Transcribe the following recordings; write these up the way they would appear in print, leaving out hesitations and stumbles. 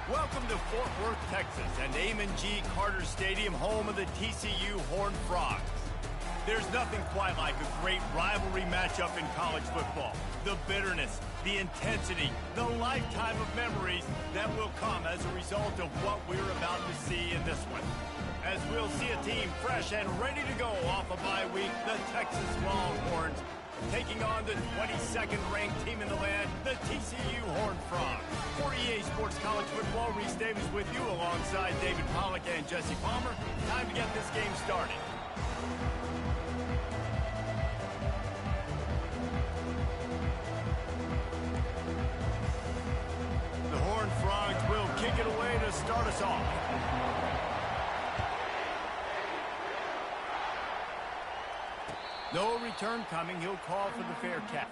Welcome to Fort Worth, Texas, and Amon G. Carter Stadium, home of the TCU Horned Frogs. There's nothing quite like a great rivalry matchup in college football. The bitterness, the intensity, the lifetime of memories that will come as a result of what we're about to see in this one. As we'll see a team fresh and ready to go off a bye week, the Texas Longhorns, taking on the 22nd ranked team in the land, the TCU Horned Frogs. For EA Sports College Football, Reese Davis with you alongside David Pollack and Jesse Palmer. Time to get this game started. The Horned Frogs will kick it away to start us off. No return coming. He'll call for the fair catch.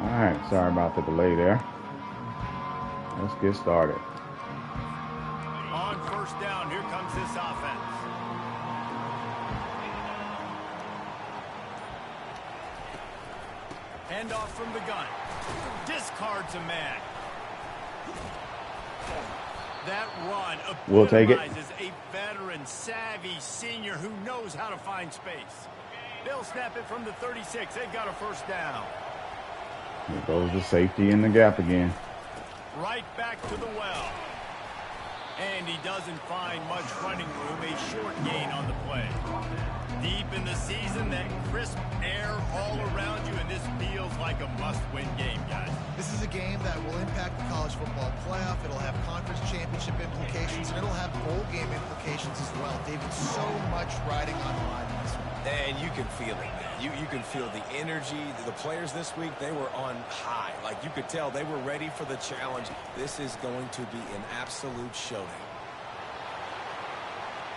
All right, sorry about the delay there. Let's get started. On first down, here comes this offense. Hand off from the gun. Discards a man. That run epitomizes a veteran, savvy senior who knows how to find space. They'll snap it from the 36. They've got a first down. There goes the safety in the gap again. Right back to the well. And he doesn't find much running room. A short gain on the play. Deep in the season, that crisp air all around you, and this feels like a must-win game, guys. This is a game that will impact the college football playoff. It'll have conference championship implications, and it'll have bowl game implications as well. David, so much riding on the line in this one. And you can feel it, man. You can feel the energy. The players this week, they were on high. Like, you could tell they were ready for the challenge. This is going to be an absolute showdown.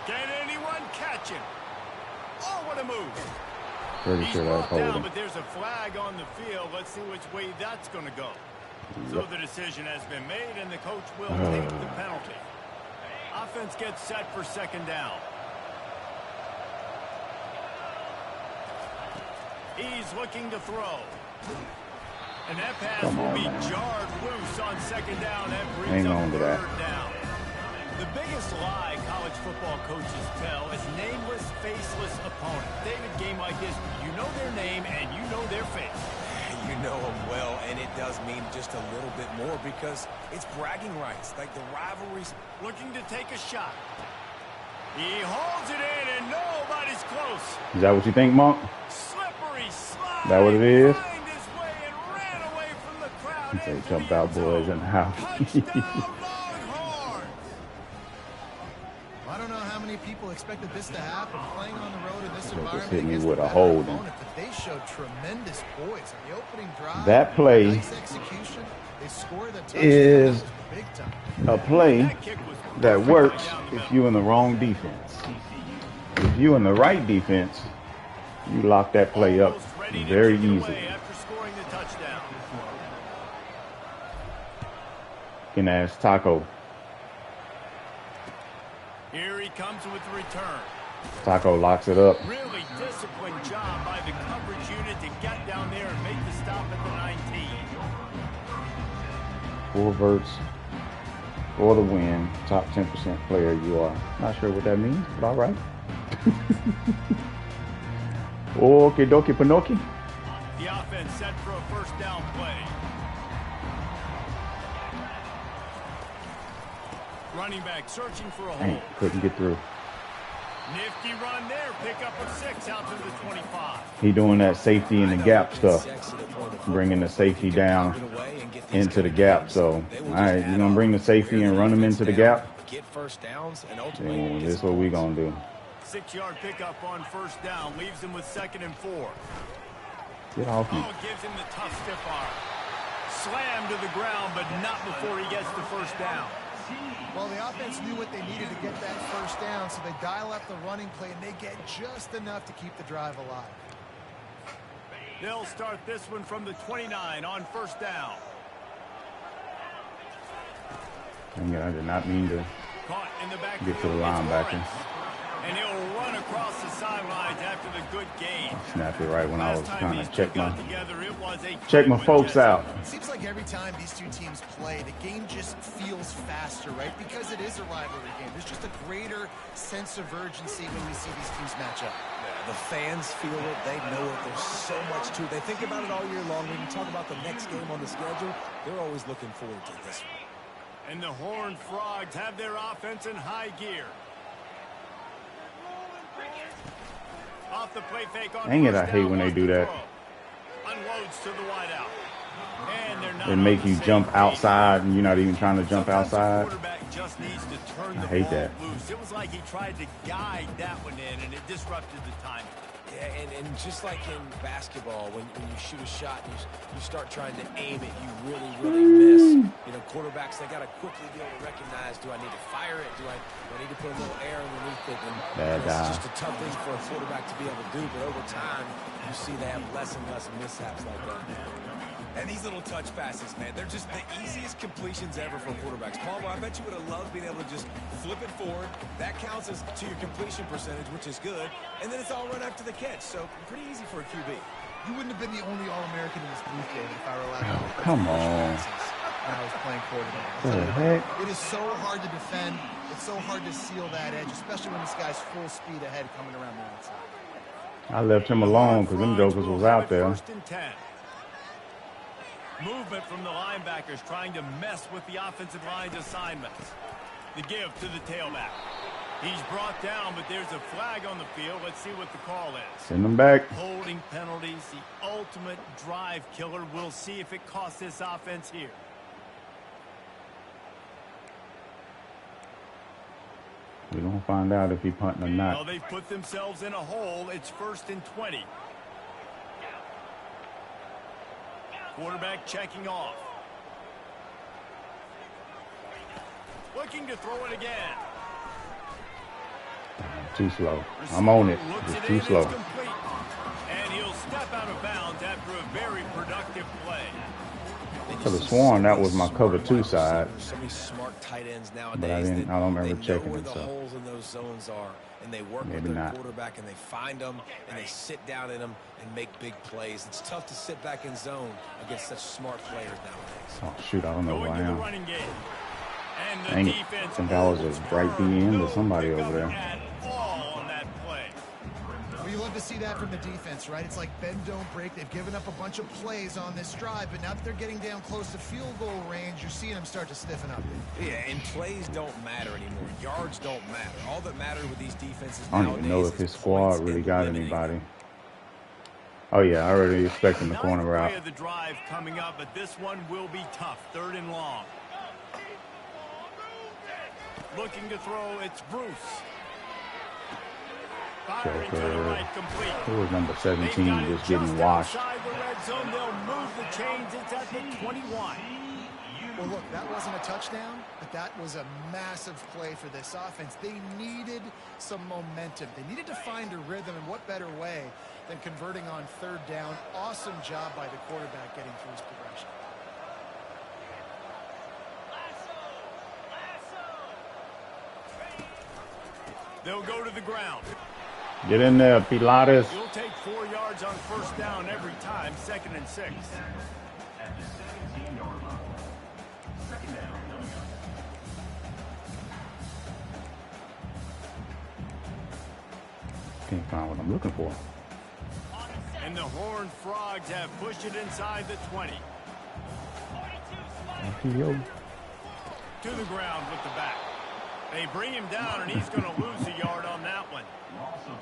Can anyone catch him? Oh, what a move. Pretty He's sure that's brought down, holding. but there's a flag on the field. Let's see which way that's going to go. So the decision has been made, and the coach will take the penalty. Offense gets set for second down. He's looking to throw. And that pass will be jarred loose on second down. That brings up third down. The biggest lie college football coaches tell is nameless, faceless opponent. David, game like this, you know their name and you know their face. You know them well, and it does mean just a little bit more because it's bragging rights, like the rivalries. Looking to take a shot. He holds it in, and nobody's close. Is that what you think, Monk? Slippery slide. That what it is? Find his way and ran away from the crowd. They jumped out boys in the house. Touchdown, Longhorns. I don't know how many people expected this to happen. Playing on the road in this environment hit me against with a a better holding. opponent, but they showed tremendous poise. On the opening drive, That play nice execution. They scored the touchdown. is Big time. a play That kick was that perfect works right down the if middle. you're in the wrong defense. If you're in the right defense, you lock that play up Almost ready to very kick it away easily. after scoring the touchdown. You can ask Taco. Here he comes with the return. Taco locks it up. Really disciplined job by the coverage unit to get down there and make the stop at the 19. 4 verts for the win. Top 10% player you are. Not sure what that means, but all right. Okie dokie Pinoki. The offense set for a first down play. Running back searching for a hole. Couldn't get through. Nifty run there. Pickup of 6 out to the 25. He doing that safety in the gap stuff. Bringing the safety down into the gap. So, all right, you're going to bring the safety and run him into the gap? Get first downs and Then ultimately this is what we going to do. 6-yard pickup on first down. Leaves him with 2nd and 4. Get off me. Oh, gives him the tough stiff arm. Slam to the ground, but not before he gets the first down. Well, the offense knew what they needed to get that first down, so they dial up the running play, and they get just enough to keep the drive alive. They'll start this one from the 29 on first down. Dang it, I did not mean to Caught in the backfield. get to the It's linebacker. Lawrence. And he'll run across the sidelines after the good gain. Snapped it right when I was Last time trying these to two check my got together, it was a check my good folks Jesse. out. Seems like every time these two teams play, the game just feels faster, right? Because it is a rivalry game. There's just a greater sense of urgency when we see these teams match up. Yeah, the fans feel it. They know it. There's so much to it. They think about it all year long. When you talk about the next game on the schedule, they're always looking forward to this one. And the Horned Frogs have their offense in high gear. Off the play fake on Dang it, first I hate down, when they wants do to that. throw. Unloads to the wideout. And they're not They on make the you same jump page. outside and you're not even trying to jump Sometimes the outside. quarterback just needs to turn the I hate ball that. loose. It was like he tried to guide that one in, and it disrupted the timing. Yeah, and just like in basketball, when you shoot a shot and you start trying to aim it, you really miss. You know, quarterbacks, they got to quickly be able to recognize, do I need to fire it? Do I need to put a little air underneath it? And Bad guy. it's just a tough thing for a quarterback to be able to do, but over time, you see they have less and less mishaps like that. And these little touch passes, man, they're just the easiest completions ever for quarterbacks. Palmer, I bet you would have loved being able to just flip it forward. That counts as to your completion percentage, which is good. And then it's all run after the catch, so pretty easy for a QB. You wouldn't have been the only All-American in this booth, David, if I were allowed to. Oh, come on. When I was playing quarterback. What the heck? It is so hard to defend. It's so hard to seal that edge, especially when this guy's full speed ahead coming around the outside. I left him alone because them jokers was out there. First and 10. Movement from the linebackers trying to mess with the offensive line's assignments. The give to the tailback. He's brought down, but there's a flag on the field. Let's see what the call is. Send them back. Holding penalties, the ultimate drive killer. We'll see if it costs this offense here. We're going to find out if he punting or not. Well, they've put themselves in a hole. It's 1st and 20. Quarterback checking off. Looking to throw it again. Too slow. I'm on it. It's too slow. And he'll step out of bounds after a very productive play. Could have sworn that was my cover 2 side. So many smart tight ends nowadays. But I don't remember checking where it. the So holes in those zones are, and they work maybe with their not. quarterback, and they find them, and they sit down in them and make big plays. It's tough to sit back in zone against such smart players nowadays. Oh shoot! I don't know who I am. Running game. And the Dang it. defense I think I was a bright DN or somebody over there. at all on that play. Well, you love to see that from the defense, right? It's like bend, don't break. They've given up a bunch of plays on this drive, but now that they're getting down close to field goal range, you're seeing them start to stiffen up. Yeah, and plays don't matter anymore. Yards don't matter. All that matters with these defenses I don't even know if his squad really got anybody. Oh yeah, I already expecting the corner route. Play of the drive coming up, but this one will be tough. 3rd and long. Looking to throw, it's Bruce. Firing to the right, complete. Who was number 17 just getting washed? Outside the red zone, they'll move the chains. It's at the 21. Well, look, that wasn't a touchdown, but that was a massive play for this offense. They needed some momentum. They needed to find a rhythm, and what better way than converting on 3rd down. Awesome job by the quarterback getting through his progression. They'll go to the ground. Get in there, Pilates. You'll take 4 yards on 1st down every time. 2nd and 6. Can't find what I'm looking for. And the Horned Frogs have pushed it inside the 20. To the ground with the back. They bring him down, and he's going to lose a yard on that one.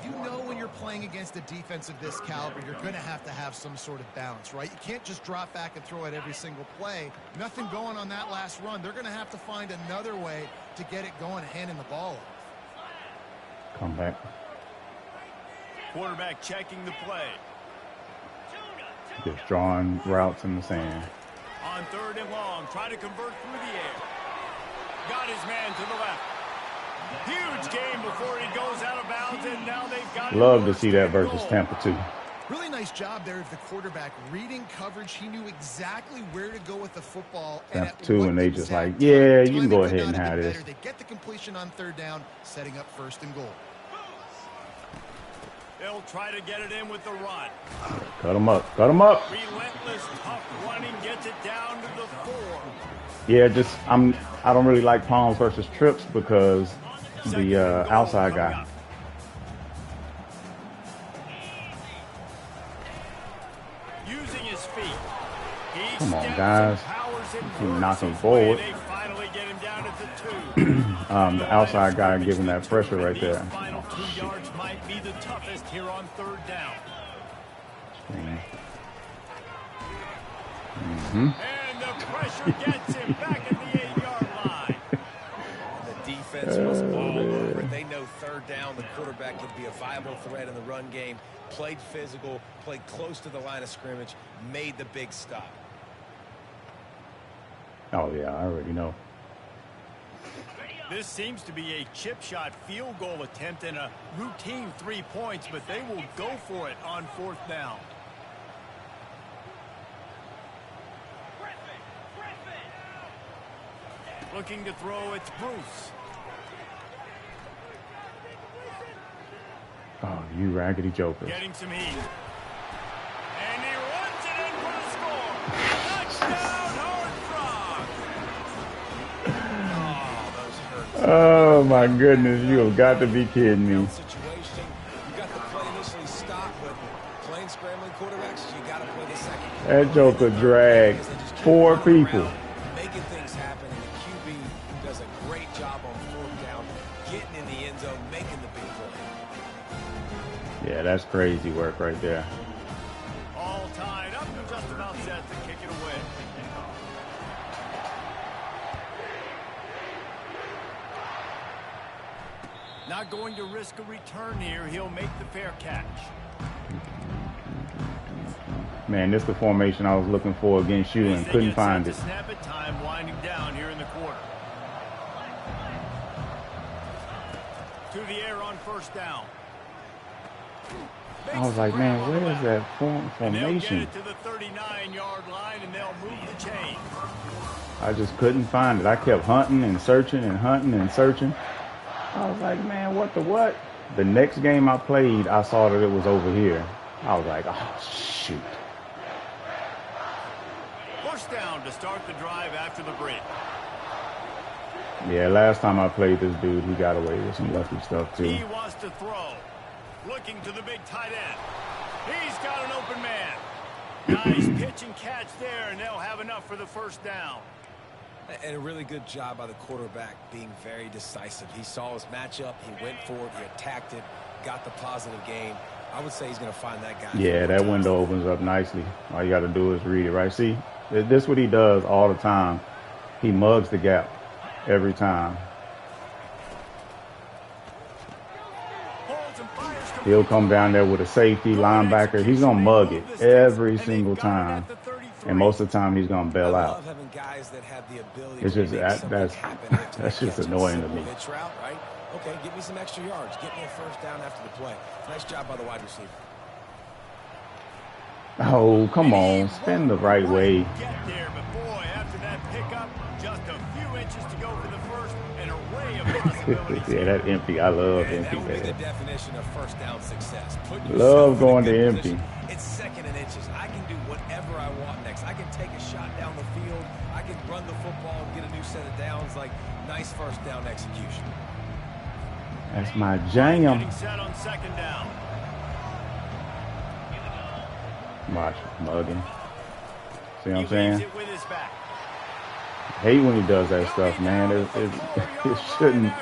You know when you're playing against a defense of this caliber, you're going to have some sort of balance, right? You can't just drop back and throw it every single play. Nothing going on that last run. They're going to have to find another way to get it going, handing the ball off. Come back. Quarterback checking the play. Just drawing routes in the sand. On 3rd and long, try to convert through the air. Got his man to the left. Huge game before he goes out of bounds, and now they've got Love to see that versus Tampa too. Really nice job there of the quarterback reading coverage. He knew exactly where to go with the football. Tampa too, and they just like, yeah, you can go ahead and have this. They get the completion on 3rd down, setting up 1st and goal. They'll try to get it in with the run. Cut him up. Cut him up. Relentless, tough running gets it down to the 4. Yeah, just I don't really like palms versus trips because the outside guy. Using his feet. Come on, guys. Keep knocking forward. They finally get him down at the 2. The outside guy giving that pressure right These there. final 2 yards might be the toughest here on 3rd down. And the pressure gets him back at the 8-yard line. The defense was all over. They know 3rd down, the quarterback could be a viable threat in the run game. Played physical, played close to the line of scrimmage, made the big stop. Oh yeah, I already know. This seems to be a chip shot field goal attempt and a routine 3 points, but they will go for it on 4th down. Looking to throw, it's Bruce. Oh, you raggedy jokers. Getting some heat. And Oh my goodness, you have got to be kidding me. Situation. You got the play initially stopped, but playing scrambling quarterbacks, you got to play the second. That joker dragged 4 people. Making things happen, and the QB does a great job on 4th down, getting in the end zone, making the big play. Yeah, that's crazy work right there. All tied up and just about set to kick it away. Not going to risk a return here. He'll make the fair catch. Man, this is the formation I was looking for against you and couldn't find it. Snap it time winding down here in the quarter. To the air on 1st down. I was like, man, where is that formation? They'll get it to the 39-yard line, and they'll move the chain. I just couldn't find it. I kept hunting and searching and hunting and searching. I was like, man, what the what? The next game I played, I saw that it was over here. I was like, oh, shoot. 1st down to start the drive after the break. Yeah, last time I played this dude, he got away with some lucky stuff, too. He wants to throw. Looking to the big tight end. He's got an open man. Nice pitch and catch there, and they'll have enough for the 1st down. And a really good job by the quarterback being very decisive. He saw his matchup, he went for it, he attacked it, got the positive gain. I would say he's going to find that guy. Yeah, that window opens up nicely. All you got to do is read it, right? See, this is what he does all the time. He mugs the gap every time. He'll come down there with a safety, linebacker. He's going to mug it every single time. And most of the time, he's going to bail out. It's just, that's just annoying to me. Okay, give me some extra yards. Get me a 1st down after the play. Nice job by the wide receiver. Oh, come on. Spin the right way. Get there, but boy, after that pickup, just a few inches to go for the 1st, an array of possibilities. Yeah, that empty. I love empty. That would be the definition of 1st down success. Love going to empty. It's 2nd and inches. I can do whatever I want next. I can take a shot down the field. I can run the football and get a new set of downs. Like, nice 1st down execution. That's my jam. Getting set on 2nd down. Watch, mugging. See what I'm saying? It with his back. I hate when he does that stuff, man. It shouldn't.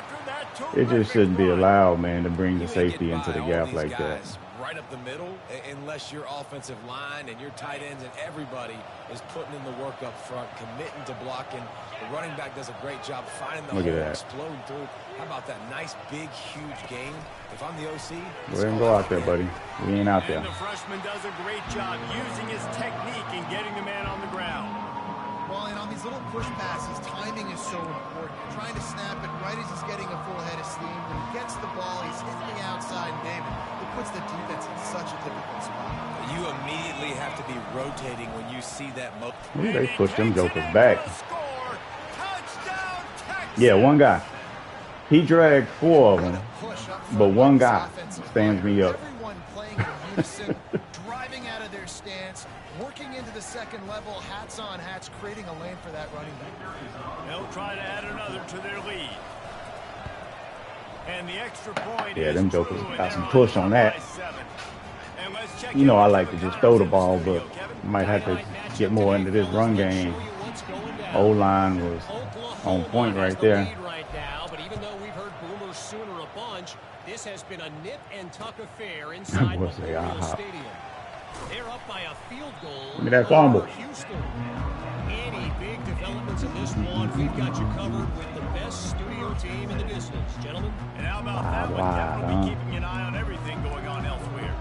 It just shouldn't be allowed, man, to bring the safety into the gap like that. Right up the middle, unless your offensive line and your tight ends and everybody is putting in the work up front, committing to blocking. The running back does a great job finding the hole, exploding through. How about that nice, big, huge game? If I'm the OC, go ahead and go out there, buddy. We ain't out there. And the freshman does a great job using his technique and getting the man on the ground. Well, and on these little push passes, timing is so important. You're trying to snap it right as he's getting a full head of steam. When he gets the ball, he's hitting the outside, and David, it puts the defense in such a difficult spot. You immediately have to be rotating when you see that. Ooh, they pushed them jokers back. Yeah, one guy. He dragged 4 of them, but one guy stands me up. Everyone playing in unison, driving out of their stance, working into the 2nd level, hats on hats, creating a lane for that running back. They'll try to add another to their lead. And the extra point. Yeah, them jokers got some push on that. You know, I like to just throw the ball, but might have to get more into this run game. O-line was on point right there. But even though we've heard Boomer Sooner a bunch, this has been a nip and tuck affair inside Memorial Stadium. They're up by a field goal. Look at that fumble. Houston. Any big developments in this one, we've got you covered with the best studio team in the business, gentlemen. And how about that one? Kevin will be keeping an eye on everything going on elsewhere.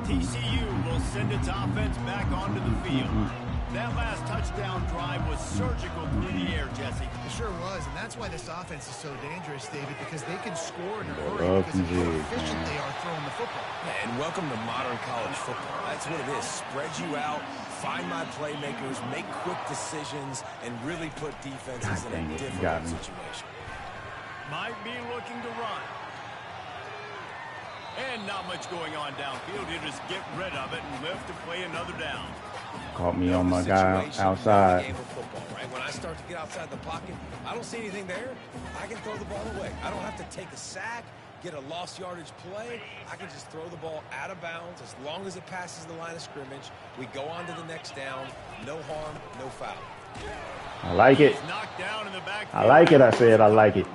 TCU will send its offense back onto the field. That last touchdown drive was surgical through the air, Jesse. It sure was, and that's why this offense is so dangerous, David, because they can score in a hurry because of how efficient they are throwing the football. And welcome to modern college football. That's what it is. Spread you out, find my playmakers, make quick decisions, and really put defenses in a difficult situation. Might be looking to run. And not much going on downfield. He'll just get rid of it and live to play another down. Caught me on my guy outside. When I start to get outside the pocket. I don't see anything there. I can throw the ball away. I don't have to take a sack, get a lost yardage play. I can just throw the ball out of bounds as long as it passes the line of scrimmage. We go on to the next down. No harm, no foul. I like it. I like it. I said I like it.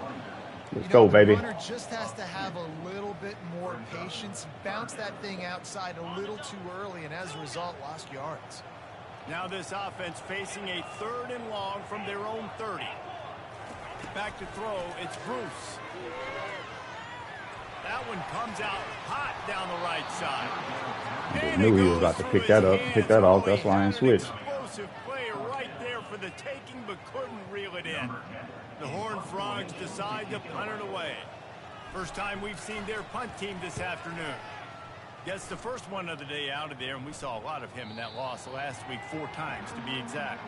Let's go, baby. The runner just has to have a little bit more patience. He bounced that thing outside a little too early, and as a result, lost yards. Now this offense facing a 3rd and long from their own 30. Back to throw, it's Bruce. That one comes out hot down the right side. I knew he was about to pick that up, pick that off. That's why I didn't switch. Explosive play right there for the taking, but couldn't reel it in. The Horned Frogs decide to punt it away. First time we've seen their punt team this afternoon. Gets the first one of the day out of there, and we saw a lot of him in that loss last week, 4 times to be exact.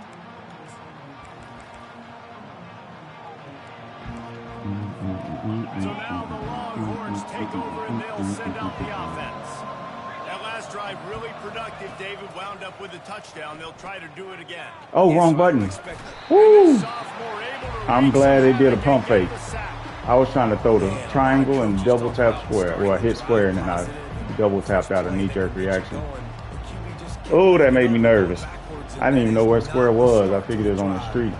So now the Longhorns take over, and they'll send out the offense. That last drive really productive. David wound up with a touchdown. They'll try to do it again. Oh, wrong button. Woo! I'm glad they did a pump fake. I was trying to throw the triangle and double tap square. Well, I hit square and then I double tapped out a knee-jerk reaction. Oh, that made me nervous. I didn't even know where square was. I figured it was on the street.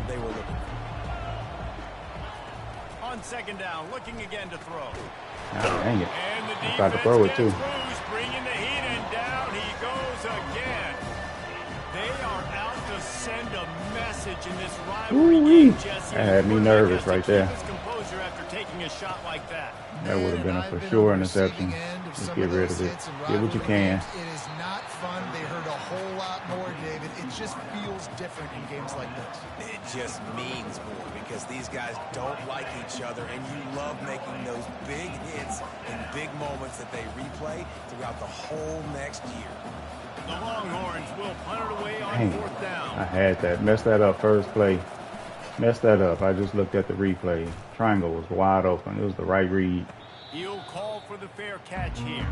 On 2nd down, looking again to throw. Ah, dang it. I tried to throw it too. Bringing the heat, and down he goes again. They are out to send a message in this rivalry game, Jesse. That had me nervous right there. His composure after taking a shot like that. That would have been a for sure interception. Just get rid of it. Get what you can. It is not fun. They hurt a whole lot more, David. It just feels different in games like this. It just means more because these guys don't like each other, and you love making those big hits and big moments that they replay throughout the whole next year. The Longhorns will punt it away on Dang, 4th down. I had that. Messed that up first play. Messed that up. I just looked at the replay. Triangle was wide open. It was the right read. He'll call for the fair catch here.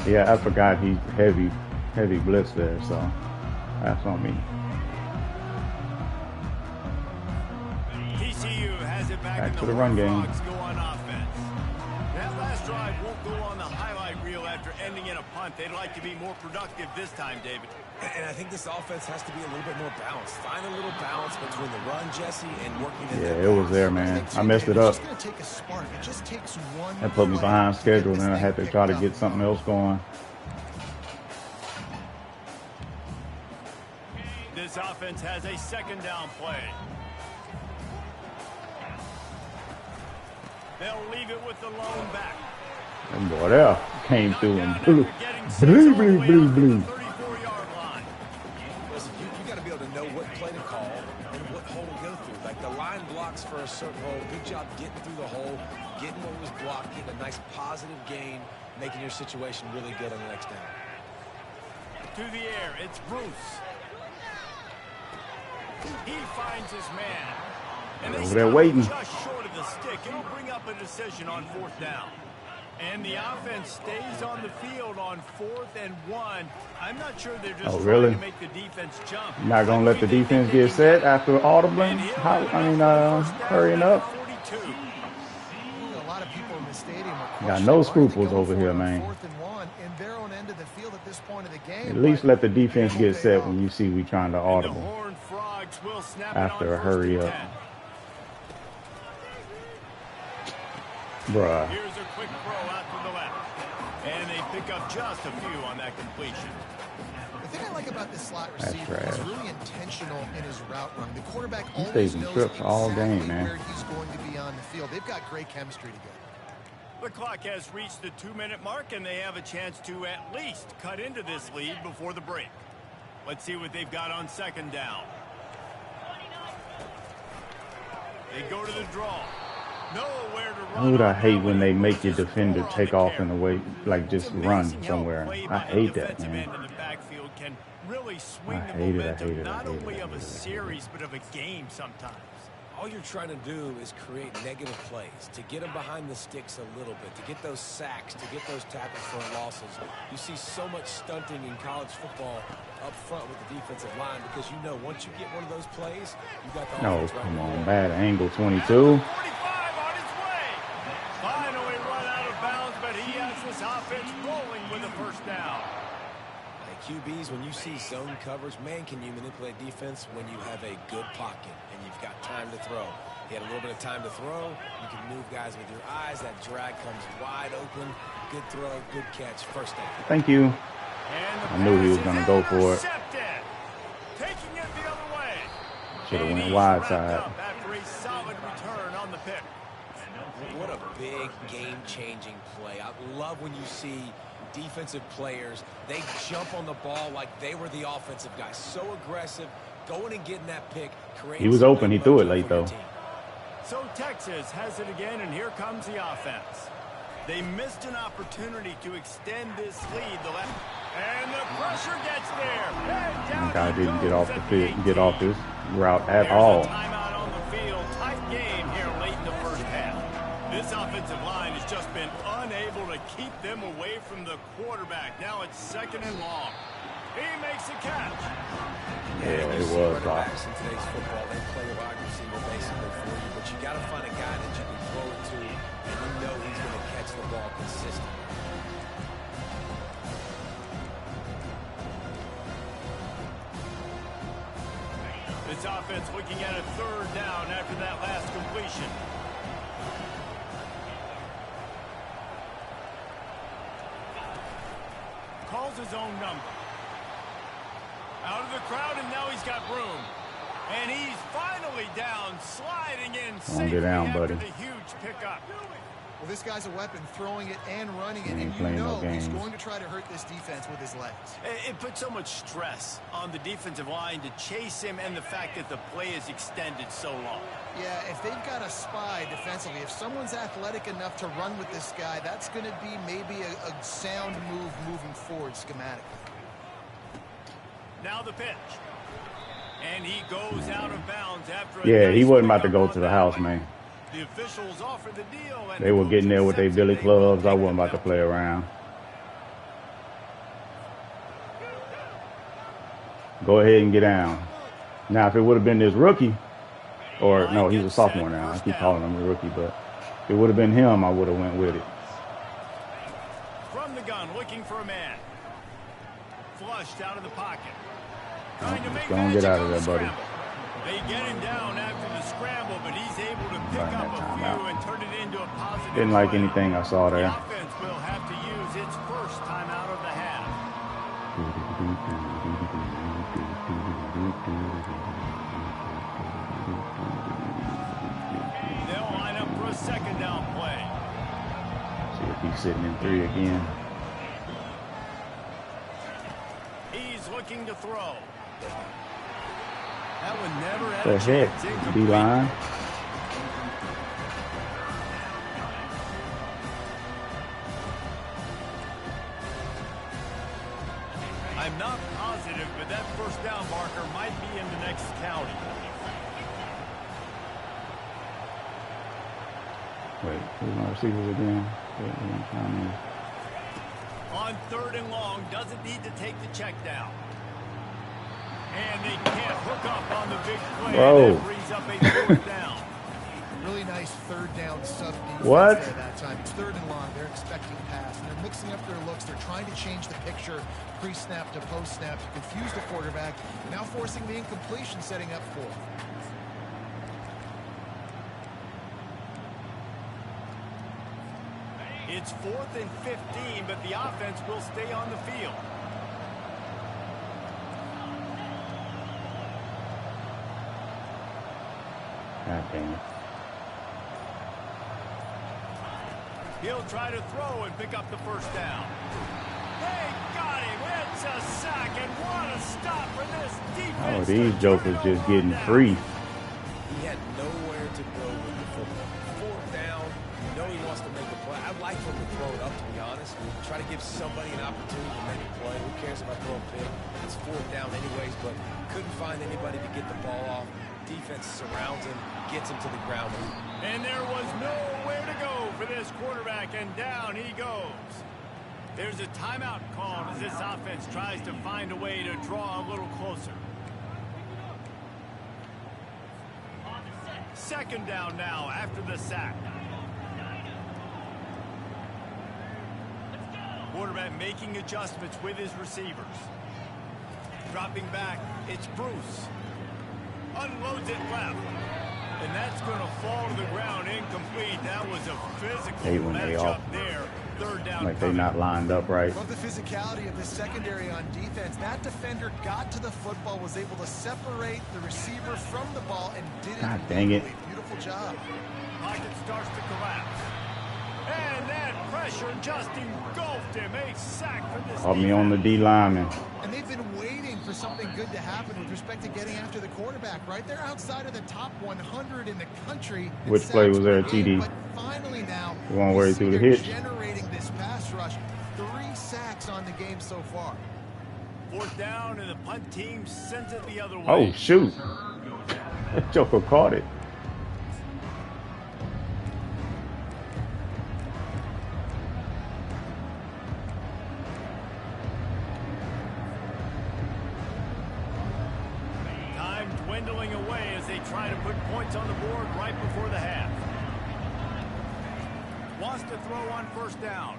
Yeah, I forgot he's heavy blitz there, so that's on me. TCU has it back to the run game. Frogs go on offense. That last drive won't go on the highlight reel after ending in a punt. They'd like to be more productive this time, David. And I think this offense has to be a little bit more balanced. Find a little balance between the run, Jesse, and working in Yeah, it was there, man. I messed it up. That put me behind schedule, and I had to try to get something else going. This offense has a 2nd down play. They'll leave it with the lone back. And boy, there came through and blue. Blue. You got to be able to know what play to call and what hole to go through. Like the line blocks for a certain hole. Good job getting through the hole, getting what was blocked, getting a nice positive gain, making your situation really good on the next down. To the air, it's Bruce. He finds his man. And Over there waiting. Just short of the stick. It'll bring up a decision on 4th down. And the offense stays on the field on 4th and 1. I'm not sure they're just trying to make the defense jump. You're not gonna let the defense get set after audibling? Hurrying up. A lot of people in the stadium Got no scruples over here, man. 4th and 1 in their own end of the field at this point of the game. At least let the defense get set when you see we trying to The audible Horned Frogs will snap after it a on hurry 1st up. and 10. Bruh. Here's a quick throw out to the left. And they pick up just a few on that completion. The thing I like about this slot receiver is really intentional in his route run. The quarterback He always stays in knows trips all exactly game, man. where he's going to be on the field. They've got great chemistry together. The clock has reached the 2-minute mark, and they have a chance to at least cut into this lead before the break. Let's see what they've got on 2nd down. They go to the draw. Nowhere to run. Dude, I hate when they make your defender take off in the way, like just run somewhere. I hate that, man. Really swing I the hate it, I momentum, hate it, I not hate it, only I of a hate it. series, but of a game sometimes. all you're trying to do is create negative plays, to get them behind the sticks a little bit, to get those sacks, to get those tackles for losses. You see so much stunting in college football up front with the defensive line because you know once you get one of those plays, you got the offense right. Come on, bad angle, 22. 45 on his way. Finally run out of bounds, but he has this offense rolling with a first down. QBs, when you see zone coverage, man, can you manipulate defense when you have a good pocket and you've got time to throw. He had a little bit of time to throw. You can move guys with your eyes. That drag comes wide open. Good throw, good catch, first down. Thank you. I knew he was going to go for it. Taking it the other way. Should have went wide side. After a solid return on the pick. What a big game-changing play. I love when you see defensive players, they jump on the ball like they were the offensive guy. So aggressive, going and getting that pick. He was open. He threw it late, though. So Texas has it again, and here comes the offense. They missed an opportunity to extend this lead. And the pressure gets there. That guy didn't get off the field, get off his route at all. Timeout on the field. Tight game here late in the first half. This offensive line has just been unable to keep them away from the quarterback. Now it's 2nd and long. He makes a catch. Yeah, it was rough. In today's football, they play a wide receiver basically for you, but you got to find a guy that you can throw it to, and you know he's going to catch the ball consistently. This offense looking at a 3rd down after that last completion. Calls his own number. Out of the crowd, and now he's got room. And he's finally down, sliding in safely after the huge pickup. Well, this guy's a weapon, throwing it and running it, and you know he's going to try to hurt this defense with his legs. It puts so much stress on the defensive line to chase him and the fact that the play is extended so long. Yeah, if they've got a spy defensively, if someone's athletic enough to run with this guy, that's going to be maybe a sound move moving forward schematically. Now the pitch. And he goes out of bounds after he wasn't about to go to the house, man. The officials offered the deal. And they were getting there with their billy clubs. I wasn't about to play around. Go ahead and get down. Now, if it would have been this rookie, or no, he's a sophomore now. I keep calling him a rookie, but if it would have been him, I would have went with it. From the gun, looking for a man. Flushed out of the pocket. Trying to make don't get out of there, buddy. They get him down after the scramble, but he's able to pick up a few and turn it into a positive. Didn't like anything I saw there. The offense will have to use its first timeout of the half. They'll line up for a 2nd down play. See if he's sitting in 3 again. He's looking to throw. That one never had a chance. D-line. I'm not positive, but that first down marker might be in the next county. Wait, who's my receivers again? On 3rd and long, doesn't need to take the check down. And they can't hook up on the big play. That brings up a 4th down. Really nice 3rd down sub defense there that time. It's 3rd and long. They're expecting pass, and they're mixing up their looks. They're trying to change the picture pre-snap to post-snap to confuse the quarterback, now forcing the incompletion, setting up 4th. It's 4th and 15, but the offense will stay on the field. God damn it. He'll try to throw and pick up the first down. They got him. It's a sack, and what a stop for this defense. Oh, these jokers just getting free. He had nowhere to go with the football. 4th down. You know he wants to make a play. I'd like for him to throw it up, to be honest. Try to give somebody an opportunity to make a play. Who cares if I throw a pick? It's 4th down anyways, but couldn't find anybody to get the ball off. defense surrounds him, gets him to the ground. And there was nowhere to go for this quarterback, and down he goes. There's a timeout called as this offense tries to find a way to draw a little closer. Second down now after the sack. Quarterback making adjustments with his receivers. Dropping back, it's Bruce. Unloads it left. And that's going to fall to the ground incomplete. That was a physical matchup there. Third down. Like they're not lined up right. Love the physicality of the secondary on defense. That defender got to the football, was able to separate the receiver from the ball, and did it. God dang it. Beautiful job. Pocket starts to collapse. And that pressure just engulfed him. A sack for this. Caught me on the D lineman. And they've been waiting for something good to happen with respect to getting after the quarterback, right? They're outside of the top 100 in the country. Which play was there, TD? But finally now, Going where he threw the hitch. Generating this pass rush. 3 sacks on the game so far. Fourth down, and the punt team sends it the other way. Oh, shoot. That joker caught it. Dwindling away as they try to put points on the board right before the half. Wants to throw on first down.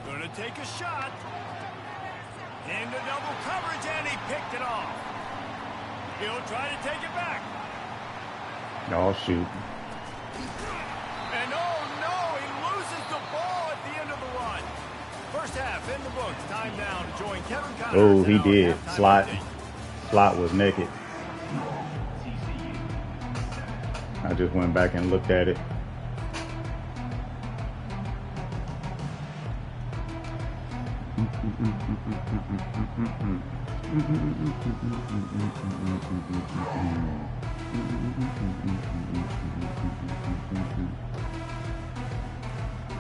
Gonna take a shot. Into double coverage, and he picked it off. He'll try to take it back. Oh, shoot. And oh no, he loses the ball at the end of the run. First half in the books. Time down to join Kevin Connors. Oh, he did. Slot was naked. I just went back and looked at it.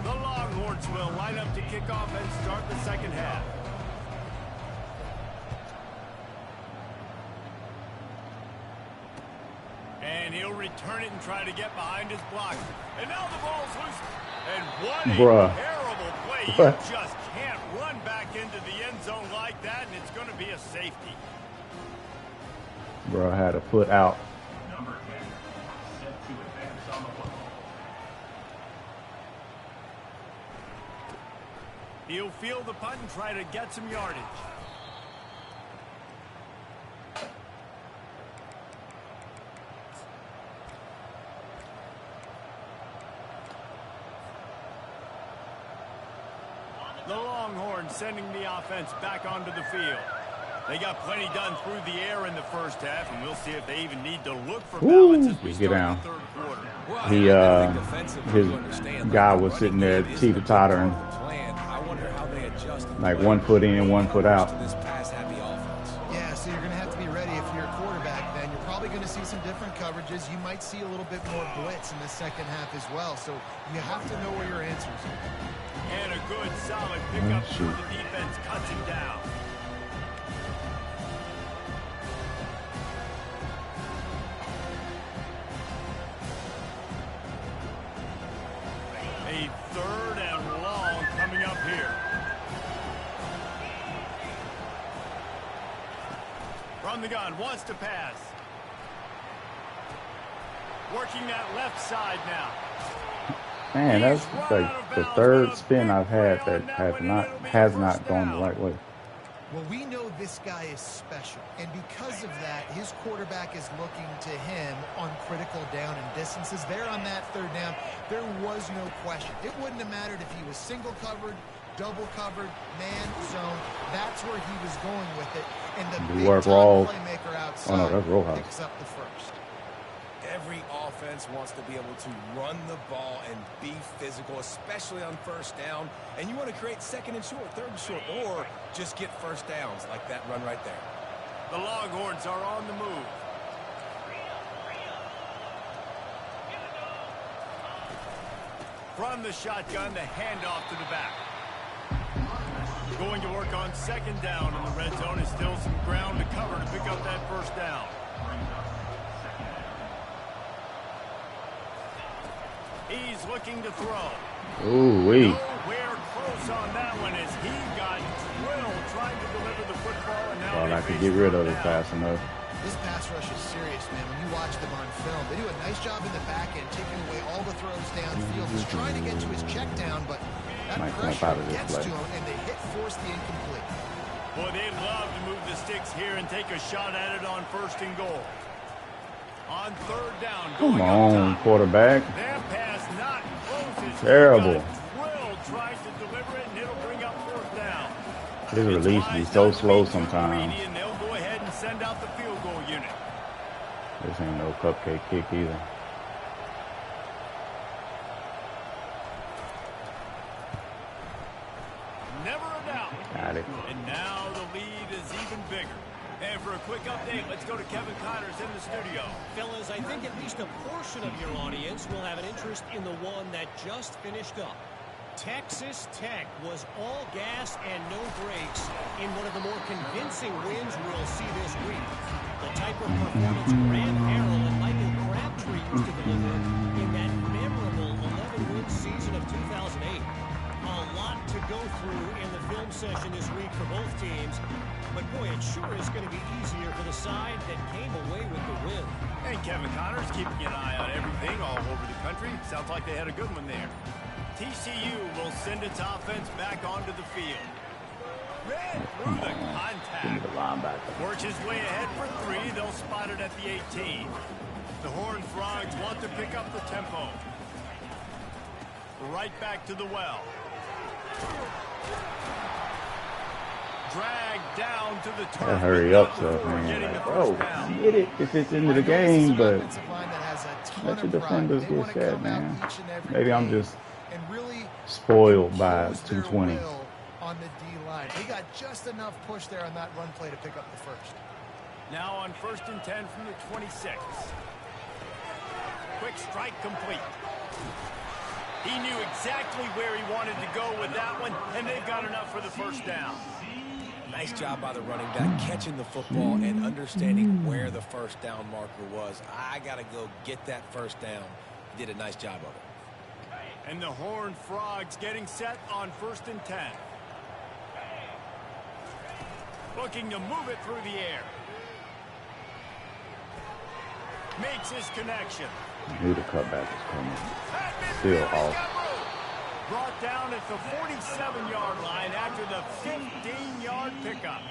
The Longhorns will line up to kick off and start the second half. And he'll return it and try to get behind his block. And now the ball's loose. And what a terrible play. You just can't run back into the end zone like that, and it's going to be a safety. Bro, I had a foot out. Number 10, set to advance on the football. He'll field the punt and try to get some yardage. The Longhorns sending the offense back onto the field. They got plenty done through the air in the first half, and we'll see if they even need to look for balance as we start the third quarter. His guy was sitting there teeter-tottering, like 1 foot in, 1 foot out. Yeah, so you're going to have to be ready if you're a quarterback. Then you're probably going to see some different coverages. You might see a little bit more blitz in the second half as well. So you have to know where your answers are. And a good, solid pickup through the defense cuts him down. A third and long coming up here. From the gun, wants to pass. Working that left side now. Man, that's like the third spin I've had that has not gone the right way. Well, we know this guy is special, and because of that, his quarterback is looking to him on critical down and distances. There on that third down, there was no question. It wouldn't have mattered if he was single covered, double covered, man zone. That's where he was going with it, and the big playmaker outside picks up the first. Every offense wants to be able to run the ball and be physical, especially on first down. And you want to create second and short, third and short, or just get first downs like that run right there. The Longhorns are on the move. From the shotgun, the handoff to the back. Going to work on second down in the red zone. Is still some ground to cover to pick up that first down. He's looking to throw. Ooh, wee. Nowhere close on that one as he got drilled trying to deliver the football. And now Thought I could get rid of it fast enough. This pass rush is serious, man. When you watch them on film, they do a nice job in the back end, taking away all the throws downfield. He's trying to get to his check down, but that pressure gets to him, and they force the incomplete. Boy, they'd love to move the sticks here and take a shot at it on 1st and goal. On 3rd down, come on, quarterback. That pass not close. Terrible. Will tries to deliver it, and it'll bring up 4th down. His release be so slow sometimes. And they'll go ahead and send out the field goal unit. This ain't no cupcake kick either. Never a doubt. Got it. And now the lead is even bigger. And for a quick update, let's go to Kevin Connors in the studio. Fellas, I think at least a portion of your audience will have an interest in the one that just finished up. Texas Tech was all gas and no brakes in one of the more convincing wins we'll see this week. The type of performance Graham Harrell and Michael Crabtree used to deliver in that memorable 11-win season of 2008. A lot to go through in the film session this week for both teams. But boy, it sure is going to be easier for the side that came away with the win. And Kevin Connors keeping an eye on everything all over the country. Sounds like they had a good one there. TCU will send its offense back onto the field. Ran through the contact. Works his way ahead for 3. They'll spot it at the 18. The Horned Frogs want to pick up the tempo. Right back to the well. Dragged down to the turf. Hurry up, so man. Like, bro, get it if it's into the game, but let your defenders get set, man. Maybe I'm just spoiled by 220. On the D-line. He got just enough push there on that run play to pick up the first. Now on 1st and 10 from the 26. Quick strike complete. He knew exactly where he wanted to go with that one, and they've got enough for the 1st down. Nice job by the running back, catching the football and understanding where the 1st down marker was. I got to go get that 1st down. He did a nice job of it. And the Horned Frogs getting set on 1st and 10. Looking to move it through the air. Makes his connection. Knew the cutback was coming. Still off. Brought down at the 47-yard line after the 15-yard pickup.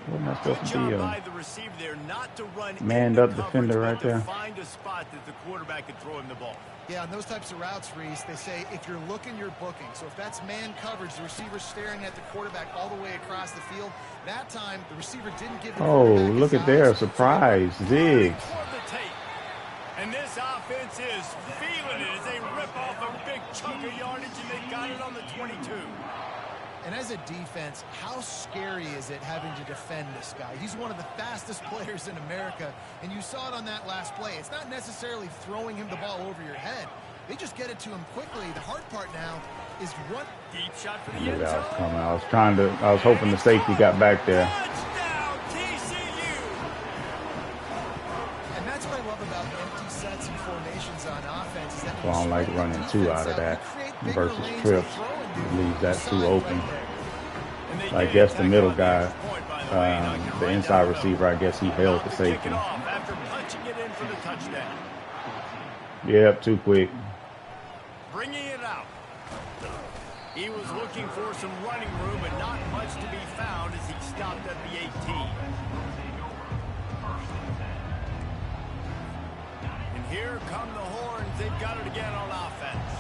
What am I supposed Good to job be? by the receiver there not to run Manned up defender right there. Find a spot that the quarterback could throw him the ball. Yeah, on those types of routes, Reese, they say if you're looking, you're booking. So if that's man coverage, the receiver's staring at the quarterback all the way across the field. That time, the receiver didn't give the quarterback look at their surprise. Ziggs. And this offense is feeling it as they rip off a big chunk of yardage, and they got it on the 22. And as a defense, how scary is it having to defend this guy? He's one of the fastest players in America, and you saw it on that last play. It's not necessarily throwing him the ball over your head. They just get it to him quickly. The hard part now is what deep shot for the end zone. Coming. I was hoping the safety got back there. Touchdown, TCU. And that's what I love about empty sets and formations on offense. Is that So I don't like running 2 out of that versus trips. Leaves that 2 open. So I guess the middle guy, the inside receiver, I guess he held the safety. After punching it in for the touchdown. Yep, too quick. Bringing it out. He was looking for some running room, but not much to be found as he stopped at the 18. And here come the Horns. They've got it again on offense.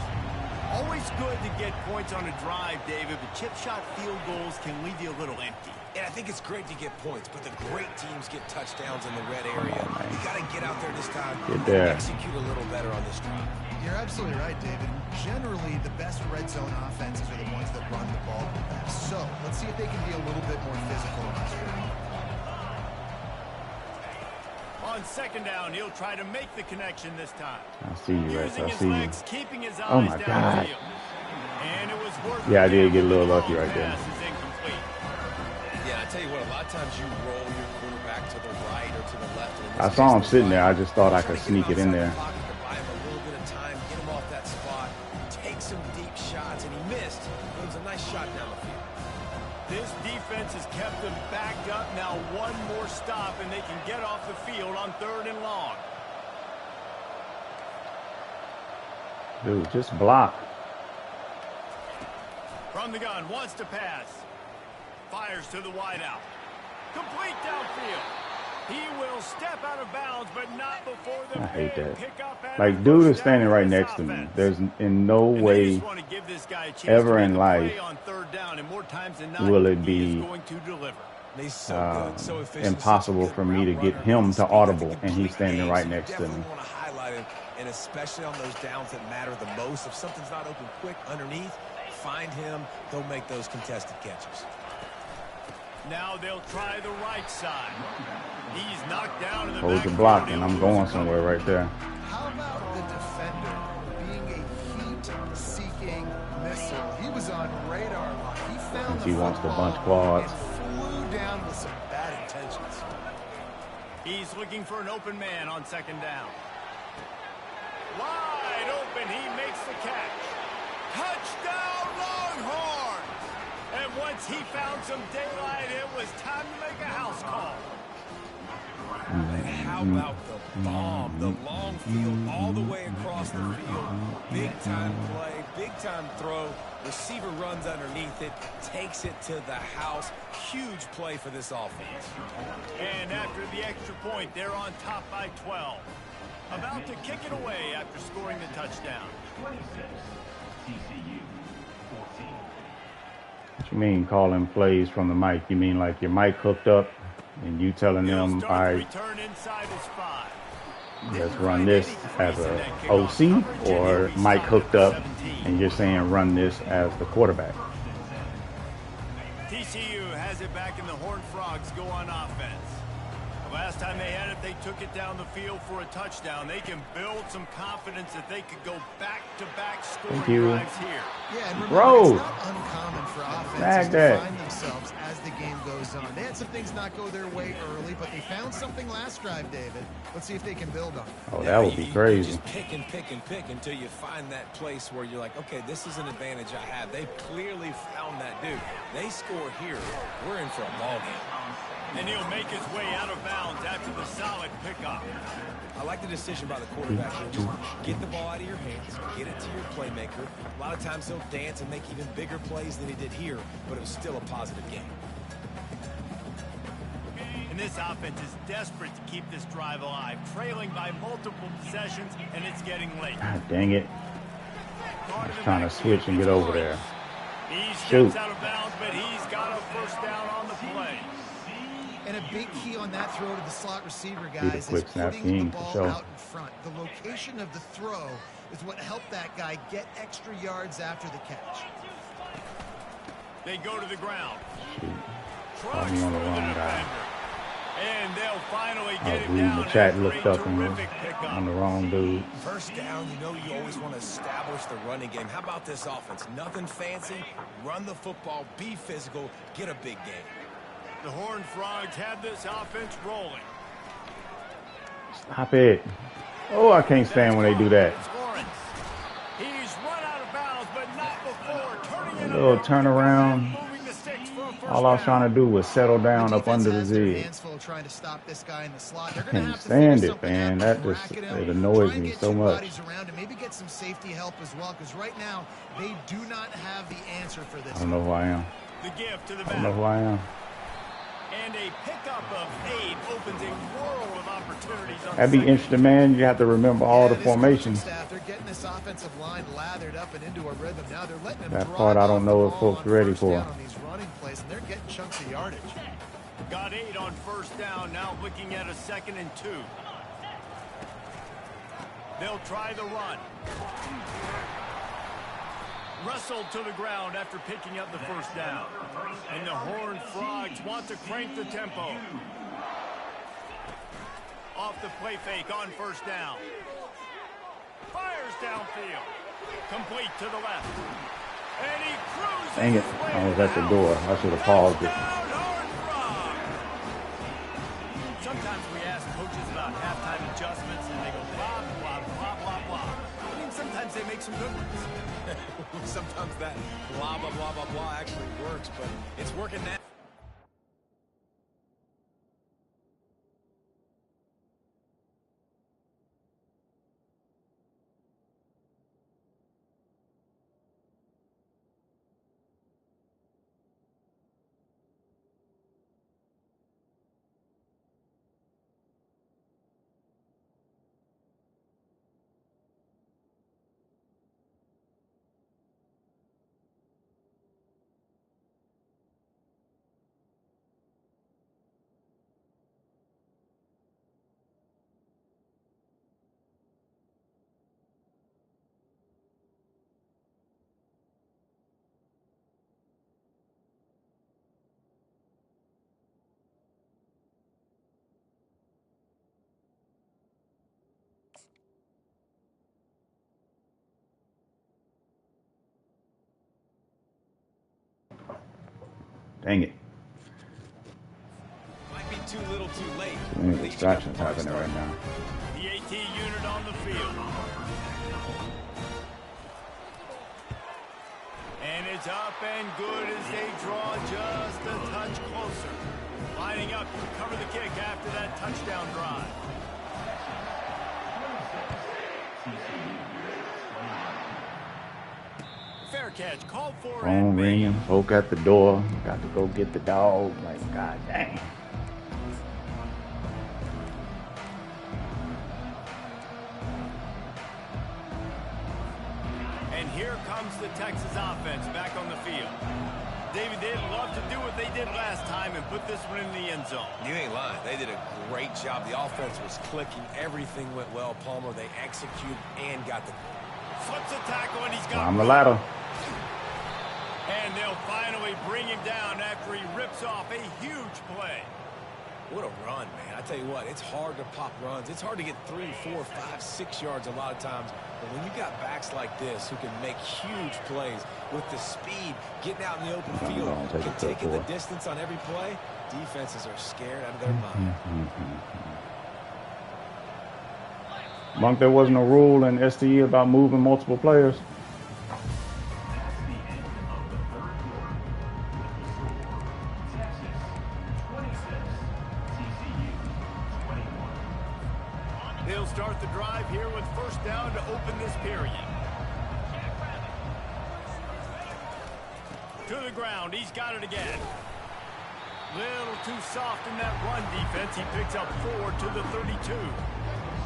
Always good to get points on a drive, David, but chip shot field goals can leave you a little empty. And I think it's great to get points, but the great teams get touchdowns in the red area. You got to get out there this time and execute a little better on this drive. You're absolutely right, David. Generally, the best red zone offenses are the ones that run the ball the best. So let's see if they can be a little bit more physical in this game. On 2nd down, he'll try to make the connection this time. I see you, Rex. I see you. Keeping his eyes Oh, my God. And it was worth Yeah, I did get a little lucky right there. Yeah, I tell you what, a lot of times you roll your quarterback to the right or to the left. I saw him sitting there. I just thought I could sneak it in there. Buy him a little bit of time, get him off that spot, defense has kept them backed up. Now one more stop, and they can get off the field on 3rd and long. Dude, just block. From the gun, wants to pass. Fires to the wideout. Complete downfield. He will step out of bounds, but not before the I hate that. pick up. Like, dude is standing right next to me. There's in no way ever in life will it be impossible for me to get him to audible, and he's standing right next to me. And especially on those downs that matter the most. If something's not open quick underneath, find him. He'll make those contested catches. Now they'll try the right side. He's knocked down in the Hold the block, and I'm going somewhere right there. How about the defender being a heat-seeking missile? He was on radar lock. He found He wants to bunch quads. and flew down with some bad intentions. He's looking for an open man on 2nd down. Wide open, he makes the catch. Touchdown, Longhorns! And once he found some daylight, it was time to make a house call. How about the bomb, the long field all the way across the field? Big-time play, big-time throw. Receiver runs underneath it, takes it to the house. Huge play for this offense. And after the extra point, they're on top by 12. About to kick it away after scoring the touchdown. 26, TCU, 14. What you mean calling plays from the mic? You mean like your mic hooked up and you telling them, all right, Return inside his 5. let's run this as a OC, or mic hooked up and you're saying run this as the quarterback? TCU has it back, and the Horned Frogs go on offense. The last time they had it, they took it down the field for a touchdown. They can build some confidence that they could go back-to-back scoring drives here. Yeah, and remember, Bro, it's not uncommon for offenses to find themselves as the game goes on. They had some things not go their way early, but they found something last drive, David. Let's see if they can build on it. Oh, that would be crazy. You just pick and pick and pick until you find that place where you're like, okay, this is an advantage I have. They clearly found that dude. They score here, we're in for a ball game. And he'll make his way out of bounds after the solid pickup. I like the decision by the quarterback here. Just get the ball out of your hands, get it to your playmaker. A lot of times he'll dance and make even bigger plays than he did here, but it was still a positive game. And this offense is desperate to keep this drive alive, trailing by multiple possessions, and it's getting late. God dang it. I was trying to switch and get over there. He steps out of bounds, but he's got a first down on the play. And a big key on that throw to the slot receiver, guys, is quick snap putting the king, ball for sure. out in front. The location of the throw is what helped that guy get extra yards after the catch. They go to the ground. Caught me on the wrong guy. And they'll finally I get was it reading down. the chat, after looked a up and was terrific pickup. on the wrong dude. First down, you know you always want to establish the running game. How about this offense? Nothing fancy. Run the football, be physical, get a big game. The Horned Frogs have this offense rolling. Stop it. Oh, I can't stand when they do that. He's run out of bounds, but not before turning it A little over. turnaround. Moving the sticks for a first All I was down. trying to do was settle down up under the zig. Trying to stop this guy in the slot. I can't stand it, man. That just, it annoys me so much. Around and maybe get some safety help as well, because right now they do not have the answer for this. I don't know who I am. The gift to the I don't know back. who I am. And a pickup of 8 opens a world of opportunities on That'd be second. interesting, man. You have to remember all the this coaching formations. Staff, they're getting this offensive line lathered up and into a rhythm. Now they're letting them That drive part I don't off know the if ball folks on ready first for. down on these running plays, and they're getting chunks of yardage. Got 8 on first down. Now looking at a 2nd and 2. They'll try the run. Wrestled to the ground after picking up the first down. And the Horned Frogs want to crank the tempo. Off the play fake on first down. Fires downfield. Complete to the left. And he cruises. Dang it. his way I was at the out. door. I should have paused it. Touchdown, Horned Frogs. Sometimes we ask coaches about halftime adjustments, and they go blah, blah, blah, blah, blah. I mean, sometimes they make some good ones. Sometimes that blah, blah, blah, blah, blah actually works, but it's working now. Dang it. Might be too little too late. Too many distractions happening right now. The AT unit on the field. And it's up and good as they draw just a touch closer. Lining up to cover the kick after that touchdown drive. Fair catch, called for. Phone ringing, folk at the door. Got to go get the dog. Like, god dang. And here comes the Texas offense back on the field. David, they'd love to do what they did last time and put this one in the end zone. You ain't lying. They did a great job. The offense was clicking. Everything went well. Palmer, they executed and got the... Flips a tackle, and he's got... Climb the ladder. And they'll finally bring him down after he rips off a huge play. What a run, man. I tell you what, it's hard to pop runs. It's hard to get 3, 4, 5, 6 yards a lot of times. But when you got backs like this who can make huge plays with the speed, getting out in the open field, and taking the distance on every play, defenses are scared out of their mind. Monk, there wasn't a rule in STE about moving multiple players. They'll start the drive here with first down to open this period. To the ground, he's got it again. Little too soft in that run defense. He picks up 4 to the 32.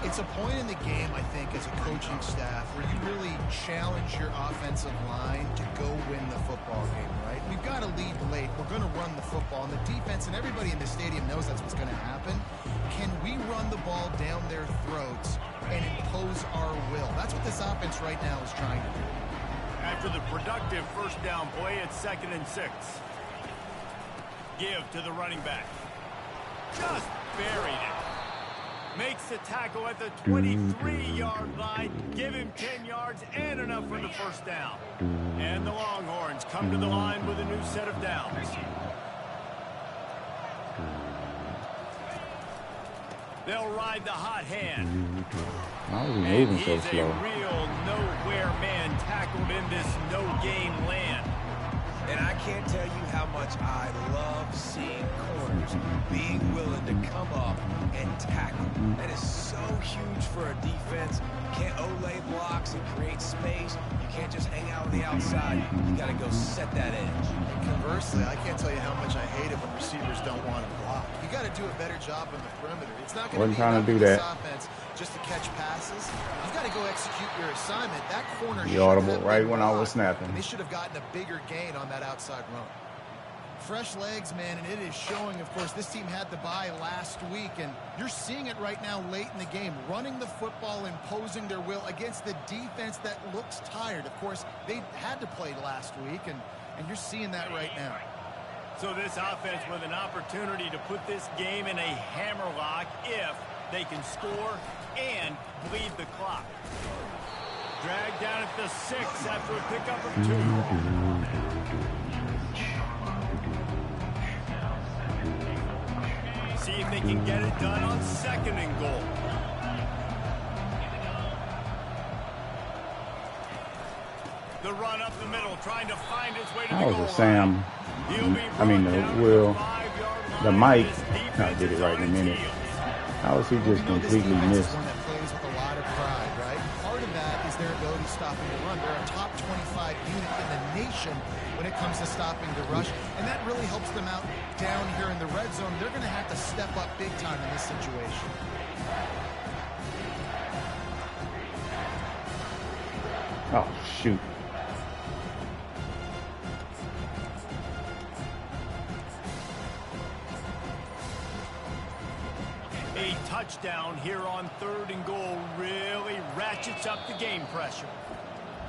It's a point in the game, I think, as a coaching staff where you really challenge your offensive line to go win the football game, right? We've got to lead late. We're going to run the football. And the defense and everybody in the stadium knows that's what's going to happen. Can we run the ball down their throats and impose our will? That's what this offense right now is trying to do. After the productive first down play, it's 2nd and 6. Give to the running back. Just buried it. Makes the tackle at the 23-yard line. Give him 10 yards and enough for the first down. And the Longhorns come to the line with a new set of downs. They'll ride the hot hand. Why was he moving so slow? He's a real nowhere man tackled in this no-game land. And I can't tell you how much I love seeing corners being willing to come up and tackle. That is so huge for a defense. You can't olay blocks and create space. You can't just hang out on the outside. You got to go set that edge. And conversely, I can't tell you how much I hate it when receivers don't want to block. You got to do a better job on the perimeter. It's not going to be enough for this offense just to catch passes. You've got to go execute your assignment. That corner should have been right when I was blocked, snapping. and they should have gotten a bigger gain on that outside run. Fresh legs, man, and it is showing. Of course, this team had the bye last week, and you're seeing it right now late in the game. Running the football, imposing their will against the defense that looks tired. Of course, they had to play last week, and you're seeing that right now. So this offense with an opportunity to put this game in a hammerlock if they can score and bleed the clock. Dragged down at the 6 after a pickup of 2. See if they can get it done on 2nd and goal. The run up the middle, trying to find his way to the goal line. Sam. I mean, the Mike. I did it right in a minute. How is he just completely missed? One that plays with a lot of pride, right? Part of that is their ability stopping the run. They're a top 25 unit in the nation when it comes to stopping the rush, and that really helps them out down here in the red zone. They're going to have to step up big time in this situation. Oh, shoot. A touchdown here on 3rd and goal really ratchets up the game pressure.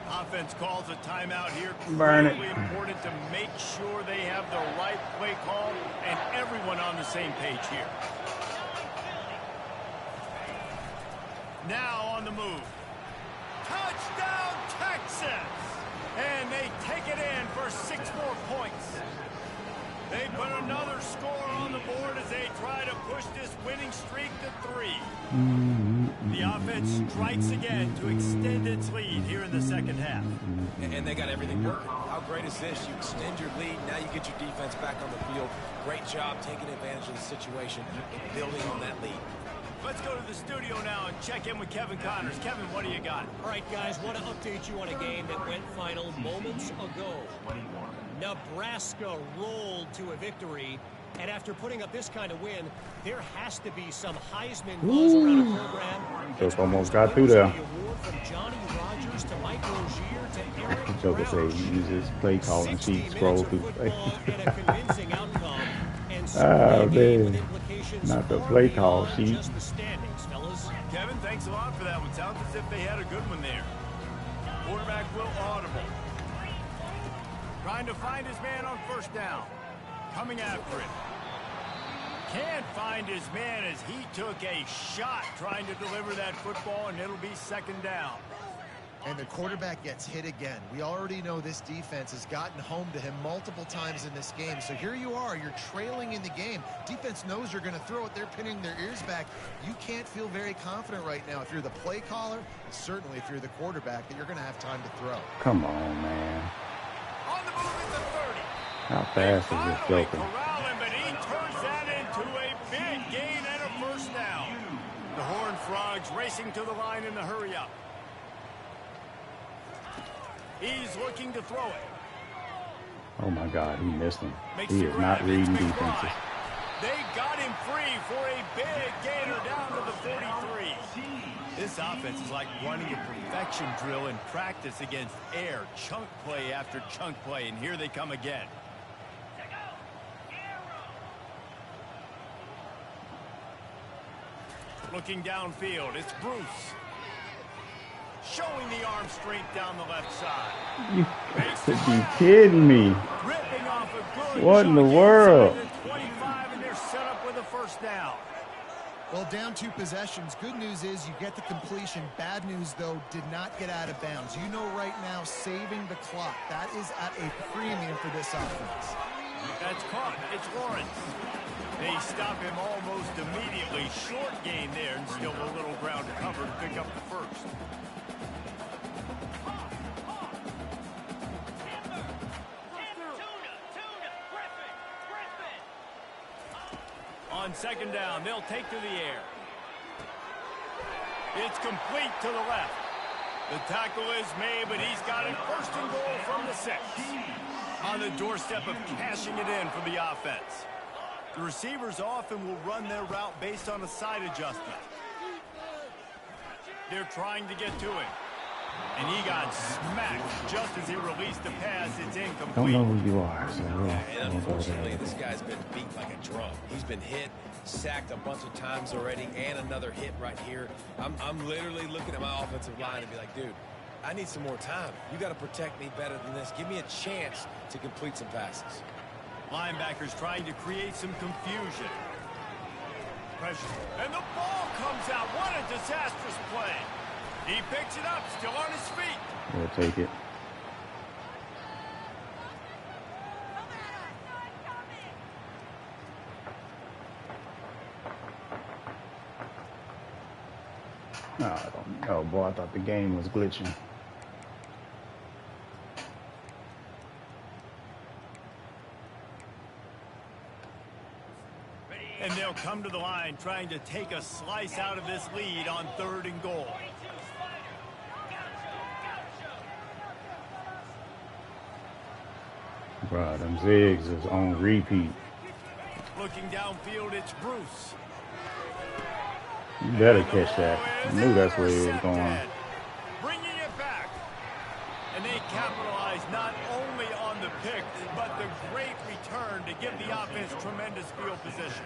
Offense calls a timeout here. Burn it. Really important to make sure they have the right play call and everyone on the same page here. Now on the move. Touchdown, Texas! And they take it in for 6 more points. They put another score on the board as they try to push this winning streak to 3. The offense strikes again to extend its lead here in the second half. And they got everything working. How great is this? You extend your lead, now you get your defense back on the field. Great job taking advantage of the situation and building on that lead. Let's go to the studio now and check in with Kevin Connors. Kevin, what do you got? All right, guys, want to update you on a game that went final moments ago. Nebraska rolled to a victory, and after putting up this kind of win, there has to be some Heisman buzz around a program. Just almost got through there. The award from Johnny Rodgers to Mike Rozier to Eric Joker Brown. say he uses play calling sheet, scroll through play. And a convincing outcome, and Oh, with man. implications Not the far play call beyond sheet. just the standings, fellas. Kevin, thanks a lot for that one. Sounds as if they had a good one there. Quarterback will audible. Trying to find his man on first down. Coming after it. Can't find his man as he took a shot trying to deliver that football, and it'll be second down. And the quarterback gets hit again. We already know this defense has gotten home to him multiple times in this game. So here you are, you're trailing in the game. Defense knows you're going to throw it. They're pinning their ears back. You can't feel very confident right now if you're the play caller, and certainly if you're the quarterback, that you're going to have time to throw. Come on, man. On the move at the 30. How fast is this Joker? Corral him, but he turns that into a big gain and a first down. The Horned Frogs racing to the line in the hurry up. He's looking to throw it. Oh my God, he missed him. Makes He the is grab. not reading It's defenses. McBride. They got him free for a big gainer down to the 43. This offense is like running a perfection drill in practice against air. Chunk play after chunk play, and here they come again. Looking downfield, it's Bruce. Showing the arm strength down the left side. You could be kidding me. Ripping off a good What in the chunk world? inside the 25, and they're set up with a first down. Well, down 2 possessions. Good news is you get the completion. Bad news, though, did not get out of bounds. You know right now, saving the clock. That is at a premium for this offense. That's caught. It's Lawrence. They stop him almost immediately. Short gain there, and still a little ground to cover to pick up the first. On second down, they'll take to the air. It's complete to the left. The tackle is made, but he's got it first and goal from the 6. On the doorstep of cashing it in for the offense. The receivers often will run their route based on a side adjustment. They're trying to get to him. And he got smacked just as he released the pass. It's incomplete. Don't know who you are, so And unfortunately, this guy's been beat like a drum. He's been hit, sacked a bunch of times already, and another hit right here. I'm literally looking at my offensive line and be like, dude, I need some more time. You got to protect me better than this. Give me a chance to complete some passes. Linebackers trying to create some confusion. Pressure. And the ball comes out. What a disastrous play. He picks it up, still on his feet. we'll take it. No, I don't know, boy. I thought the game was glitching. And they'll come to the line trying to take a slice out of this lead on 3rd and goal. Bro, them zigs is on repeat. Looking downfield, it's Bruce. You better catch that. I knew that's where he was going. Intercepted. Bringing it back. And they capitalize not only on the pick, but the great return to give the offense tremendous field position.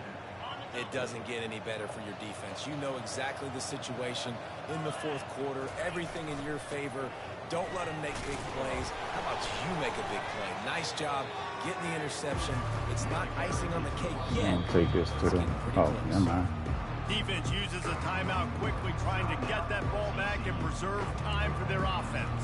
It doesn't get any better for your defense. You know exactly the situation in the 4th quarter. Everything in your favor. Don't let them make big plays. How about you make a big play? Nice job getting the interception. It's not icing on the cake yet. I'm gonna take this to the. Oh, never mind. Defense uses a timeout quickly, trying to get that ball back and preserve time for their offense.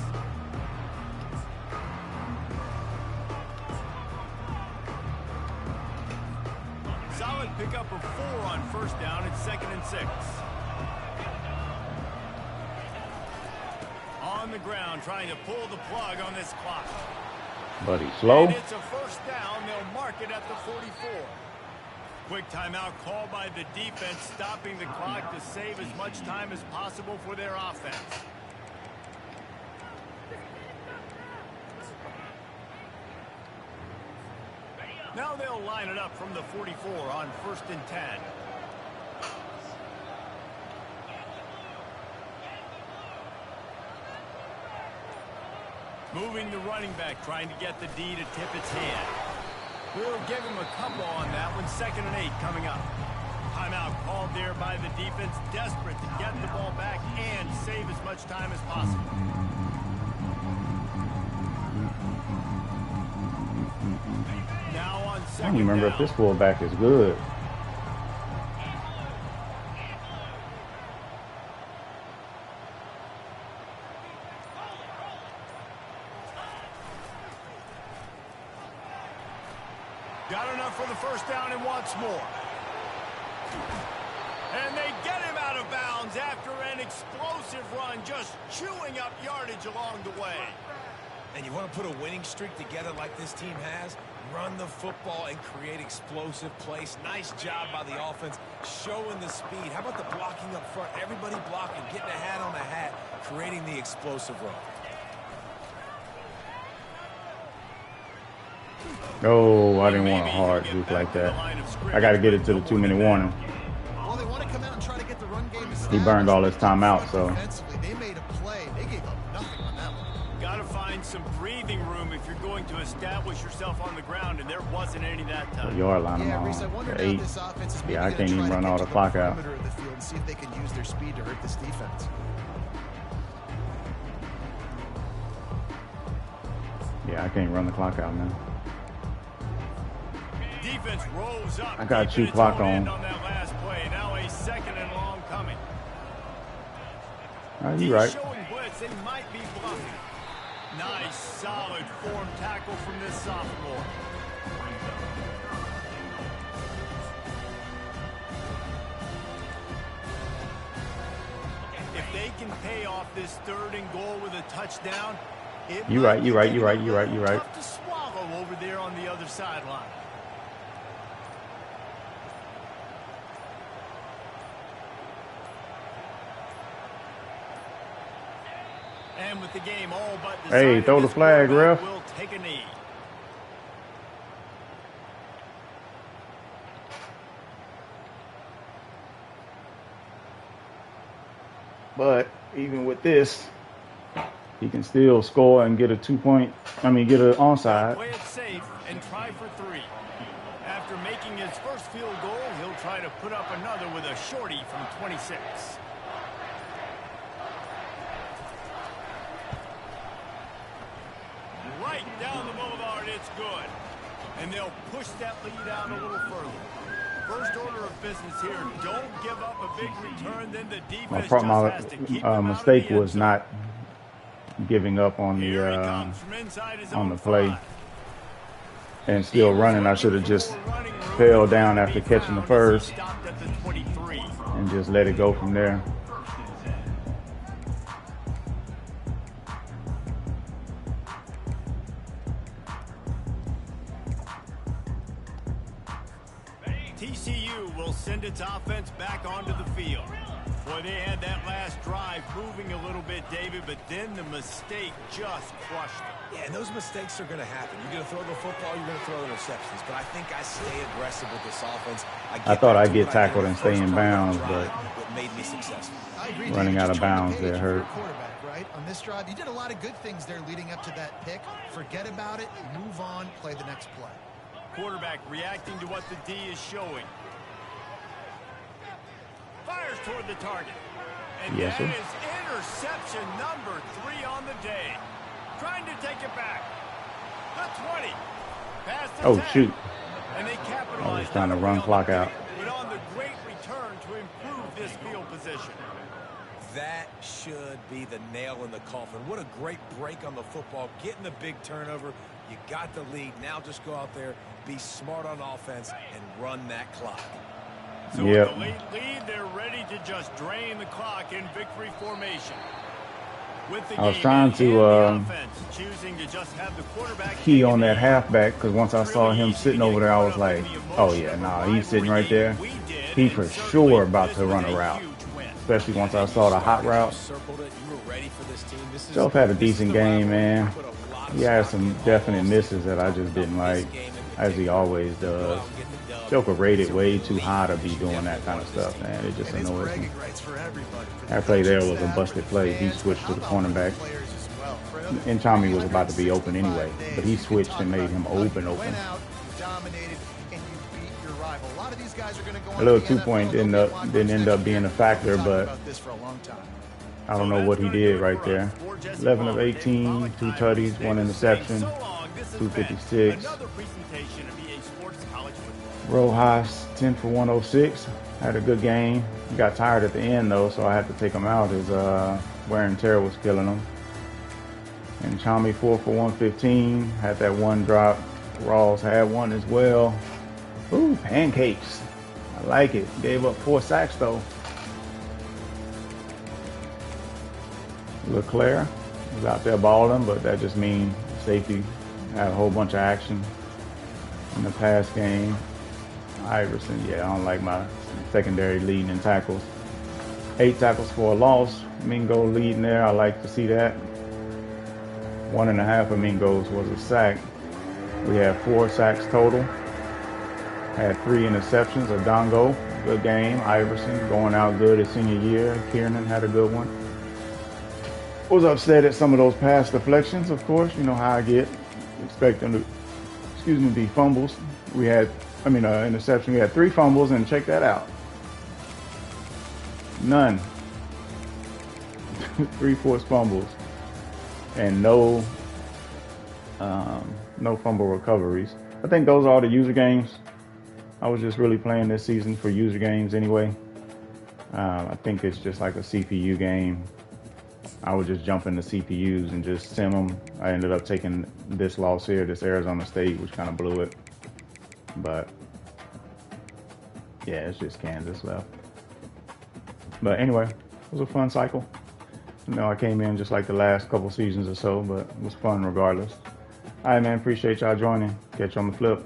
pick up a 4 on first down at 2nd and 6. On the ground, trying to pull the plug on this clock. But he's slow. And it's a first down. They'll mark it at the 44. Quick timeout called by the defense, stopping the clock to save as much time as possible for their offense. Now they'll line it up from the 44 on 1st and 10. Moving the running back, trying to get the D to tip its hand. We'll give him a couple on that one. 2nd and 8 coming up. Timeout called there by the defense, desperate to get the ball back and save as much time as possible. Now on 2nd I don't remember down. if this fullback is good. Got enough for the first down and wants more. And they get him out of bounds after an explosive run, just chewing up yardage along the way. And you want to put a winning streak together like this team has? Run the football and create explosive plays. Nice job by the offense, showing the speed. How about the blocking up front? Everybody blocking, getting a hat on a hat, creating the explosive run. Oh, I didn't want a hard juke like that. I got to get it to the 2-minute warning. Well, they want to come out and try to get the run game He burned all his time out, so. Defensively, they made a play. They gave up nothing on that one. Got to find some breathing room if you're going to establish yourself on the ground, and there wasn't any that time. The yard line Yeah, on Reese, I wonder the now 8. this offense is Yeah, I maybe can't gonna even try run to all get the to clock out. perimeter of the field and see if they can use their speed to hurt this defense. Yeah, I can't run the clock out, man. Defense rolls up. I got keeping you its clock own on. end on that last play. Now a 2nd and long coming. You right. Showing blitz, they might be bluffing. Nice, solid form tackle from this sophomore. If they can pay off this 3rd and goal with a touchdown, You're right. tough to swallow over there on the other sideline. And with the game all but decided, Hey, throw the this flag, quarterback ref. will take a knee. But even with this, he can still score and get a 2-point. Get an onside. Play it safe and try for 3. After making his first field goal, he'll try to put up another with a shorty from 26. Right down the boulevard, it's good. And they'll push that lead out a little further. First order of business here, don't give up a big return, then the defense just has to keep them out of mistake the end was zone. not giving up on Here he the comes from inside his on own the play 5. and still running. I should have just fell down after catching the first Stopped at the 23. and just let it go from there. TCU will send its offense back onto the field. Boy, they had that last drive moving a little bit, David, but then the mistake just crushed them. Yeah, and those mistakes are going to happen. You're going to throw the football, you're going to throw interceptions. But I think I stay aggressive with this offense. I thought I'd get tackled and stay in bounds, but what made me successful. I agree, running David. out Just of turn the bounds page. there You're a hurt. quarterback, right? On this drive, you did a lot of good things there leading up to that pick. Forget about it, move on, play the next play. Quarterback reacting to what the D is showing. Fires toward the target. And Yes, that sir. is interception number 3 on the day. Trying to take it back. The 20. Past the 10. Shoot. And they I capitalize was trying to not run only on clock the out. pick, but on the great return to improve this field position. That should be the nail in the coffin. What a great break on the football. Getting the big turnover. You got the lead. Now just go out there, be smart on offense, and run that clock. So Yep. with the late lead, they're ready to just drain the clock in victory formation. With the I was game trying in hand, to the offense choosing to just have the quarterback key take on a that knee. halfback, because once I It's saw really him easy to sitting get over there, I caught was up like, in the oh emotion yeah, of a nah, he's sitting rivalry right there. game. We did, He and for certainly sure about this to was run a route, huge win. especially once I You saw the hot started, route. you circled it, you were ready for this team. Self had a This is decent the game, rivalry you man. put a lot of He had stock some in all definite offseason. misses that I Talking just didn't about this like, game in as he particular. always You go does. out and get the dub. Joker rated It's a way too relief high to be because you doing that definitely kind of wanted this stuff, team man. It just And it's annoys me. bragging rights for everybody. For the That play there coaching was a staff, busted for the play. He fans, switched to how the about for the cornerback. players as well? For another And Tommy was about to be open 365 anyway, days, but he you can switched talk and made about him how you open. went out, you dominated, and you beat your rival. A lot of these guys are going to go A on little to the 2-point NFL. They'll be in locker didn't rooms end next up being year. a We've factor, been talking but about this for a long time. I don't So know that's what he gonna do did it right for there. us. For Jesse 11 of Waller, David 18, 2 Pollack, I'm tutties, Bruce 1 Davis saying interception, so long. This has been 256. another presentation of EA Sports College Football. Rojas 10 for 106. Had a good game. He got tired at the end though, so I had to take him out. His wear and tear was killing him. And Chami 4 for 115. Had that one drop. Rawls had one as well. Ooh, pancakes. I like it. Gave up 4 sacks though. LeClaire was out there balling, but that just means safety had a whole bunch of action in the pass game. Iverson, yeah, I don't like my secondary leading in tackles. 8 tackles for a loss. Mingo leading there. I like to see that. 1.5 of Mingo's was a sack. We had 4 sacks total. Had 3 interceptions. Odongo, good game. Iverson going out good his senior year. Kiernan had a good one. Was upset at some of those pass deflections, of course. You know how I get. Expect them to, be fumbles. We had, interception. We had 3 fumbles, and check that out. None. 3 forced fumbles. And no fumble recoveries. I think those are all the user games. I was just really playing this season for user games anyway. I think it's just like a CPU game. I would just jump into CPUs and just sim them. I ended up taking this loss here, this Arizona State, which kind of blew it. But yeah, it's just Kansas left. But anyway, it was a fun cycle. I came in just like the last couple seasons or so, but it was fun regardless. All right, man, appreciate y'all joining. Catch you on the flip.